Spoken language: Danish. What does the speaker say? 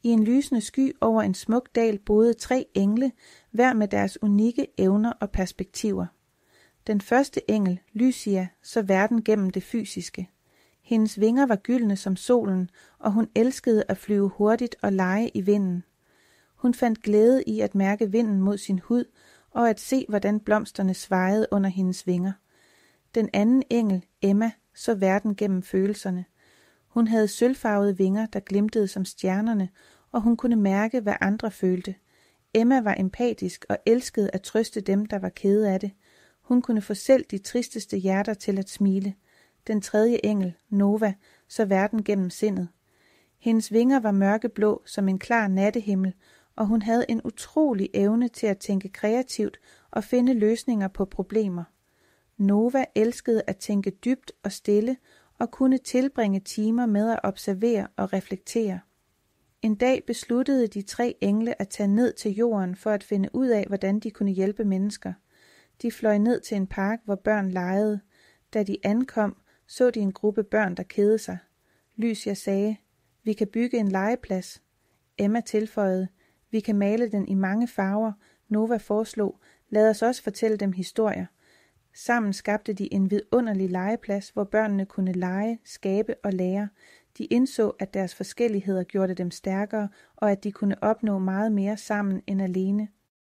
I en lysende sky over en smuk dal boede 3 engle, hver med deres unikke evner og perspektiver. Den første engel, Lycia, så verden gennem det fysiske. Hendes vinger var gyldne som solen, og hun elskede at flyve hurtigt og lege i vinden. Hun fandt glæde i at mærke vinden mod sin hud, og at se, hvordan blomsterne svajede under hendes vinger. Den anden engel, Emma, så verden gennem følelserne. Hun havde sølvfarvede vinger, der glimtede som stjernerne, og hun kunne mærke, hvad andre følte. Emma var empatisk og elskede at trøste dem, der var kede af det. Hun kunne få selv de tristeste hjerter til at smile. Den tredje engel, Nova, så verden gennem sindet. Hendes vinger var mørkeblå som en klar nattehimmel, og hun havde en utrolig evne til at tænke kreativt og finde løsninger på problemer. Nova elskede at tænke dybt og stille og kunne tilbringe timer med at observere og reflektere. En dag besluttede de 3 engle at tage ned til jorden for at finde ud af, hvordan de kunne hjælpe mennesker. De fløj ned til en park, hvor børn legede. Da de ankom, så de en gruppe børn, der kedede sig. Lycia sagde, vi kan bygge en legeplads. Emma tilføjede, vi kan male den i mange farver. Nova foreslog, lad os også fortælle dem historier. Sammen skabte de en vidunderlig legeplads, hvor børnene kunne lege, skabe og lære. De indså, at deres forskelligheder gjorde dem stærkere, og at de kunne opnå meget mere sammen end alene.